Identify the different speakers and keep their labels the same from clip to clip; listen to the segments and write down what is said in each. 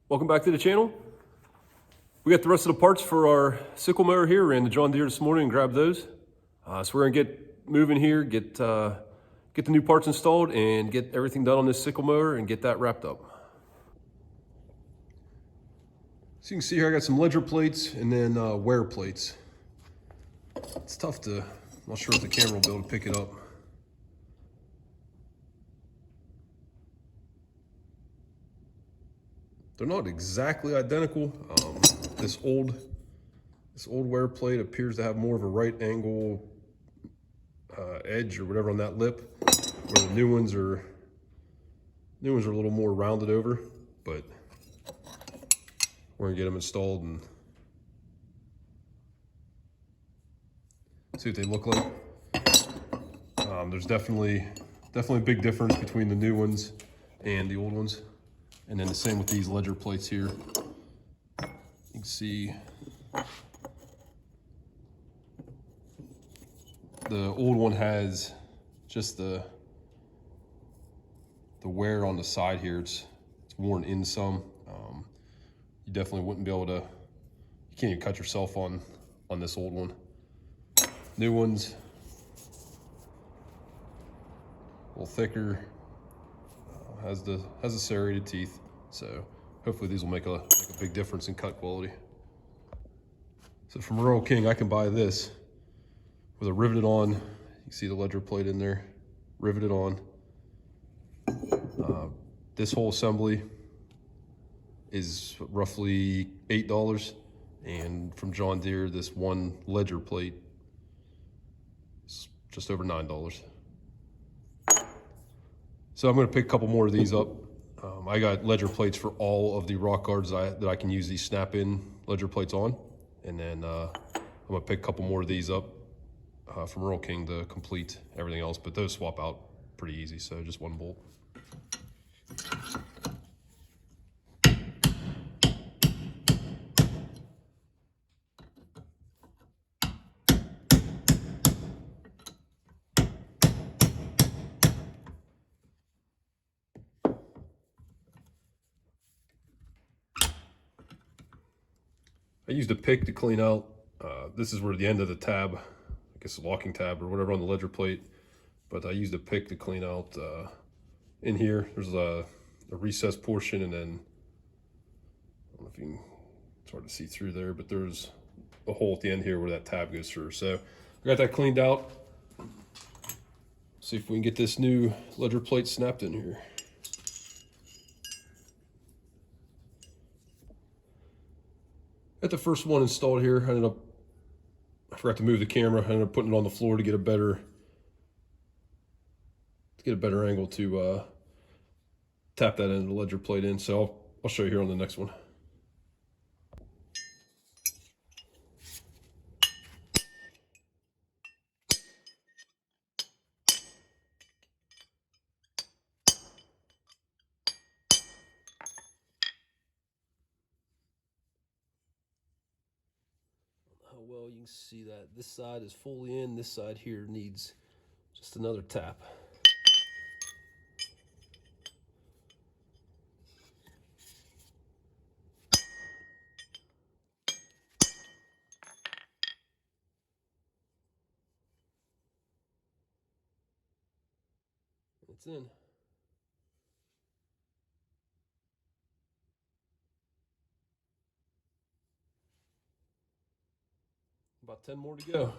Speaker 1: Welcome back to the channel. We got the rest of the parts for our sickle mower here. Ran the John Deere this morning and grabbed those. So we're gonna get moving here, get the new parts installed and get everything done on this sickle mower and get that wrapped up. So you can see here I got some ledger plates and then wear plates. It's tough to, I'm not sure if the camera will be able to pick it up. They're not exactly identical. This old wear plate appears to have more of a right angle edge or whatever on that lip, where the new ones are a little more rounded over. But we're gonna get them installed and see what they look like. There's definitely a big difference between the new ones and the old ones. And then the same with these ledger plates here. You can see the old one has just the wear on the side here. It's worn in some. You definitely wouldn't be able to, you can't even cut yourself on this old one. New ones, a little thicker. Has the serrated teeth, so hopefully these will make a big difference in cut quality. So from Rural King, I can buy this with a riveted on. You can see the ledger plate in there, riveted on. This whole assembly is roughly $8, and from John Deere, this one ledger plate is just over $9. So I'm going to pick a couple more of these up. I got ledger plates for all of the rock guards that I can use these snap-in ledger plates on. And then I'm going to pick a couple more of these up from Rural King to complete everything else. But those swap out pretty easy, so just one bolt. I used a pick to clean out. This is where the end of the tab, I guess the locking tab or whatever on the ledger plate, but I used a pick to clean out in here. There's a recessed portion, and then, I don't know if you can, it's hard to see through there, but there's a hole at the end here where that tab goes through. So I got that cleaned out. See if we can get this new ledger plate snapped in here. Got the first one installed here. I forgot to move the camera. I ended up putting it on the floor to get a better angle to tap that end of the ledger plate in. So I'll show you here on the next one. How well you can see that this side is fully in, this side here needs just another tap. It's in. About 10 more to go.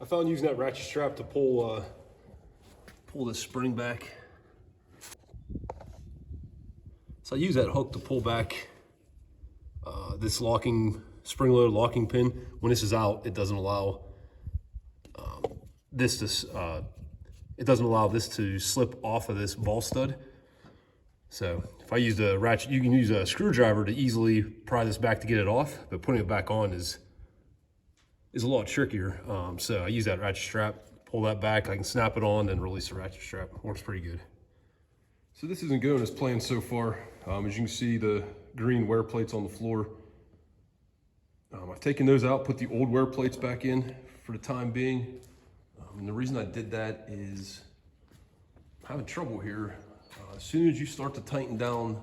Speaker 1: found using that ratchet strap to pull this spring back. So I use that hook to pull back this spring-loaded locking pin. When this is out, it doesn't allow this to slip off of this ball stud. So if I use a ratchet, you can use a screwdriver to easily pry this back to get it off, but putting it back on is a lot trickier. So I use that ratchet strap, pull that back, I can snap it on and release the ratchet strap. Works pretty good. So this isn't going as planned so far. As you can see, the green wear plates on the floor. I've taken those out, put the old wear plates back in for the time being. And the reason I did that is I'm having trouble here. As soon as you start to tighten down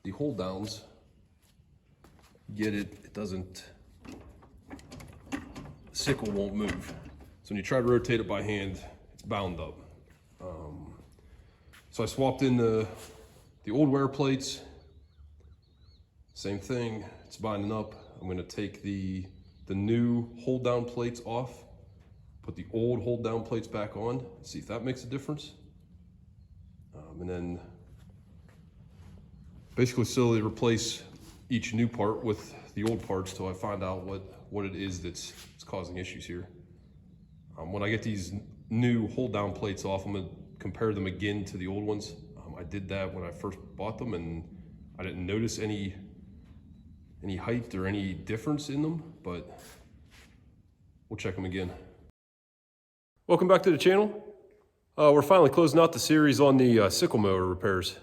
Speaker 1: the hold downs, it doesn't, the sickle won't move. So when you try to rotate it by hand, it's bound up. So I swapped in the old wear plates. Same thing, it's binding up. I'm gonna take the new hold down plates off, put the old hold down plates back on, see if that makes a difference. And then basically slowly replace each new part with the old parts till I find out what it is that's causing issues here. When I get these new hold down plates off, I'm gonna compare them again to the old ones. I did that when I first bought them and I didn't notice any height or any difference in them, but we'll check them again. Welcome back to the channel. We're finally closing out the series on the sickle mower repairs.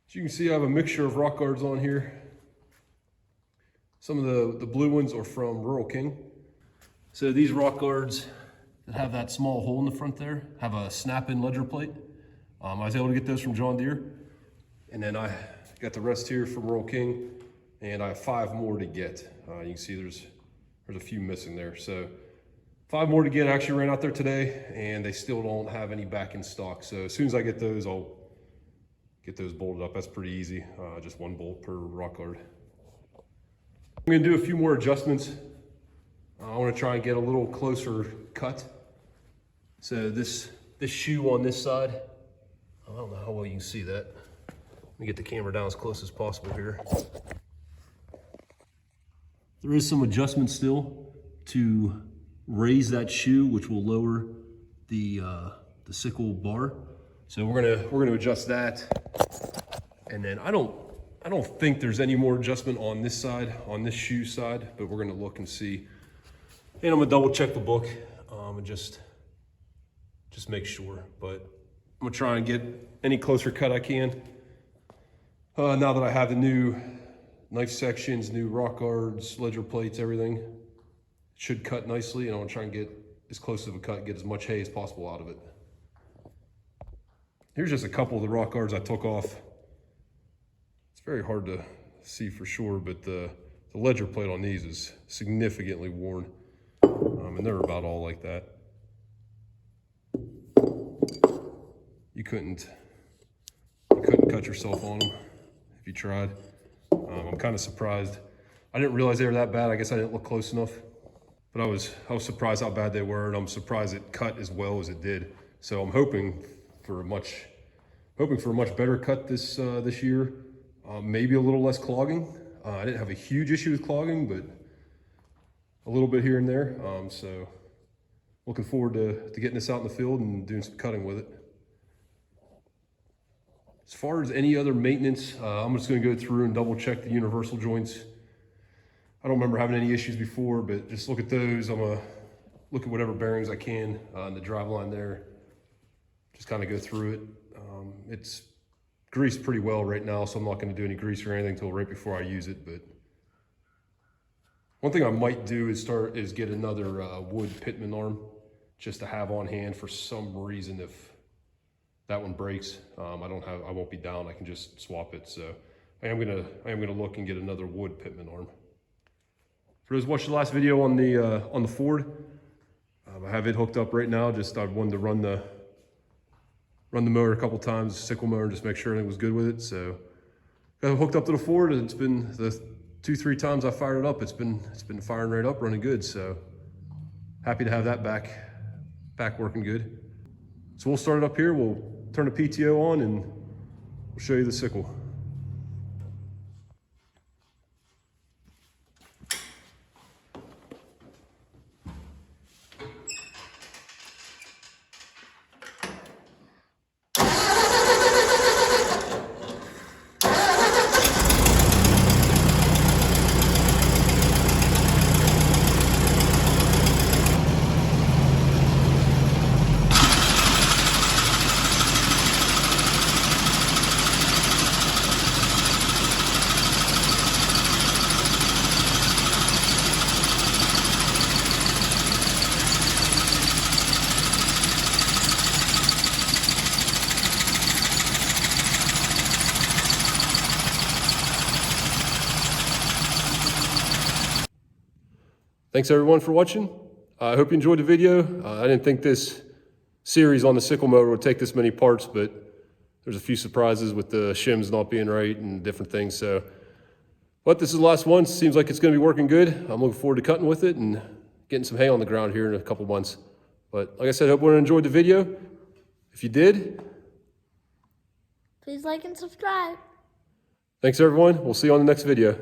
Speaker 1: As you can see, I have a mixture of rock guards on here. Some of the blue ones are from Rural King. So these rock guards that have that small hole in the front there have a snap-in ledger plate. I was able to get those from John Deere. And then I got the rest here from Rural King, and I have 5 more to get. You can see there's a few missing there. So 5 more to get. I actually ran out there today and they still don't have any back in stock. So as soon as I get those, I'll get those bolted up. That's pretty easy. Just 1 bolt per rock guard. I'm gonna do a few more adjustments. I wanna try and get a little closer cut. So this shoe on this side, I don't know how well you can see that. Let me get the camera down as close as possible here. There is some adjustment still to raise that shoe, which will lower the sickle bar. So we're gonna adjust that. And then I don't think there's any more adjustment on this side, on this shoe side, but we're gonna look and see. And I'm gonna double check the book and just make sure. But I'm gonna try and get any closer cut I can. Now that I have the new knife sections, new rock guards, ledger plates, everything, it should cut nicely, and I want to try and get as close of a cut, get as much hay as possible out of it. Here's just a couple of the rock guards I took off. It's very hard to see for sure, but the ledger plate on these is significantly worn, and they're about all like that. You couldn't cut yourself on them if you tried. I'm kind of surprised. I didn't realize they were that bad. I guess I didn't look close enough. But I was surprised how bad they were, and I'm surprised it cut as well as it did. So I'm hoping for a much better cut this year. Maybe a little less clogging. I didn't have a huge issue with clogging, but a little bit here and there. So looking forward to getting this out in the field and doing some cutting with it. As far as any other maintenance, I'm just going to go through and double check the universal joints. I don't remember having any issues before, but just look at those. I'm going to look at whatever bearings I can in the drive line there. Just kind of go through it. It's greased pretty well right now, so I'm not going to do any grease or anything until right before I use it. But one thing I might do is get another wood pitman arm just to have on hand for some reason if that one breaks. I won't be down. I can just swap it. So I am gonna look and get another wood pitman arm. For those who watched the last video on the Ford, I have it hooked up right now. I wanted to run the mower a couple times, sickle mower, and just make sure everything was good with it. So got it hooked up to the Ford, and it's been the 2-3 times I fired it up. It's been firing right up, running good. So happy to have that back working good. So we'll start it up here. We'll turn the PTO on and we'll show you the sickle. Thanks everyone for watching. I hope you enjoyed the video. I didn't think this series on the sickle mower would take this many parts, but there's a few surprises with the shims not being right and different things. But this is the last one. Seems like it's going to be working good. I'm looking forward to cutting with it and getting some hay on the ground here in a couple months. But like I said, I hope everyone enjoyed the video. If you did,
Speaker 2: please like and subscribe.
Speaker 1: Thanks everyone. We'll see you on the next video.